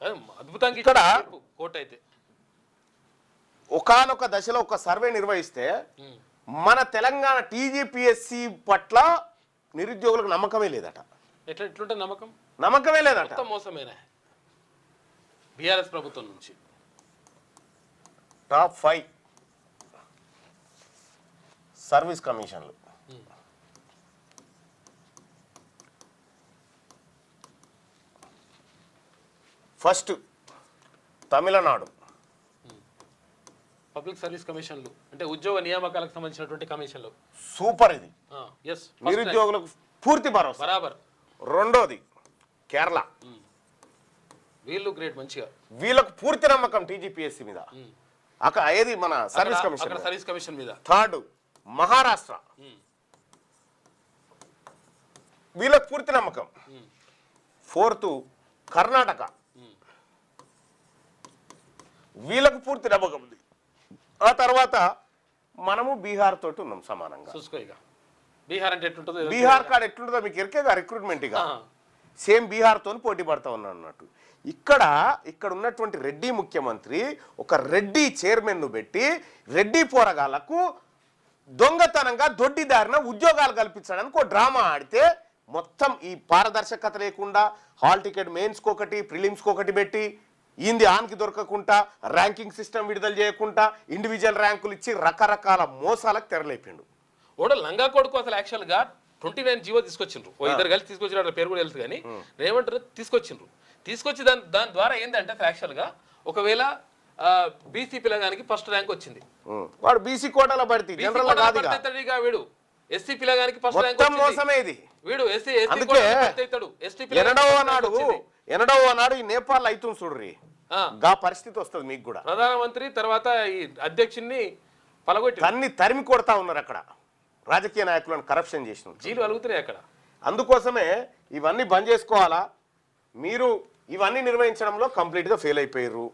అద్భుతంగా ఇక్కడ కోర్టు అయితే ఒకానొక దశలో ఒక సర్వే నిర్వహిస్తే మన తెలంగాణ టీజీపీఎస్సీ పట్ల నిరుద్యోగులకు నమ్మకమే లేదట. ఎట్లుంటే నమ్మకమే లేదట. మొత్తం మోసమేనా బీఆర్ఎస్ ప్రభుత్వం నుంచి. టాప్ 5 సర్వీస్ కమిషన్లు. ఫస్ట్ తమిళనాడు పబ్లిక్ సర్వీస్ కమిషన్లు అంటే ఉద్యోగ నియామకాలకు సంబంధించినటువంటి కమిషన్లు. సూపర్. ఇది yes నిరుద్యోగులకు పూర్తి భరోసా. బరాబర్. రెండోది కేరళ. వీళ్ళు గ్రేట్ మంచిగా వీళ్ళకు పూర్తి నమ్మకం టీజీపీఎస్సీ మీద. ఏది మన సర్వీస్ కమిషన్ మీద. థర్డ్ మహారాష్ట్ర. వీళ్ళకు పూర్తి నమ్మకం. ఫోర్త్ కర్ణాటక. వీళ్ళకు పూర్తి నమ్మకం ఉంది. ఆ తర్వాత మనము బీహార్ తోటి ఉన్నాం సమానంగా. బీహార్ అంటే ఎట్లుంటుందో, బీహార్ కాడ ఎట్లుంటుందో మీకు ఎరికేగా రిక్రూట్మెంట్ ఇక సేమ్ బీహార్తో పోటీ పడతా ఉన్నా అన్నట్టు. ఇక్కడ ఉన్నటువంటి రెడ్డి ముఖ్యమంత్రి ఒక రెడ్డి చైర్మన్ను పెట్టి రెడ్డి పోరగాళ్లకు దొంగతనంగా దొడ్డిదారిన ఉద్యోగాలు కల్పించడానికి ఒక డ్రామా ఆడితే మొత్తం ఈ పారదర్శకత లేకుండా హాల్ టికెట్ మెయిన్స్కి ఒకటి ప్రిలిమ్స్కి ఒకటి పెట్టి ఇంది ఆన్కి దొరకకుండా ర్యాంకింగ్ సిస్టమ్ విడుదల చేయకుండా ఇండివిజువల్ ర్యాంకులు ఇచ్చి రకరకాల మోసాలకు తెరలేపిండు. లంగా కొడుకు అసలు యాక్చువల్గా 29 జీవో తీసుకొచ్చిండ్రు. ఇద్దరు కలిసి తీసుకొచ్చిన పేరు కూడా తెలుసు కానీ ఏమంటారు తీసుకొచ్చి దాని ద్వారా ఏంటంటే యాక్చువల్గా ఒకవేళ బీసీ పిల్లగానికి ఫస్ట్ ర్యాంక్ వచ్చింది, వాడు బీసీ కోటాలో పడితే వీడు ఎస్సీ పిల్లగానికి ఫస్ట్ ర్యాంక్ మోసమే ఇది. వీడు ఎస్సీ ఎనడవ నాడు ఈ నేపాల్ అవుతుంది చూడ్రి, గా పరిస్థితి వస్తుంది మీకు కూడా. ప్రధానమంత్రి తర్వాత ఈ అధ్యక్షుడిని పలగొట్టి అన్ని తరిమి కొడతా ఉన్నారు అక్కడ రాజకీయ నాయకులను కరప్షన్ చేసిన జీలు అలుగుతున్నాయి అక్కడ. అందుకోసమే ఇవన్నీ బంద్ చేసుకోవాలా. మీరు ఇవన్నీ నిర్వహించడంలో కంప్లీట్గా ఫెయిల్ అయిపోయారు.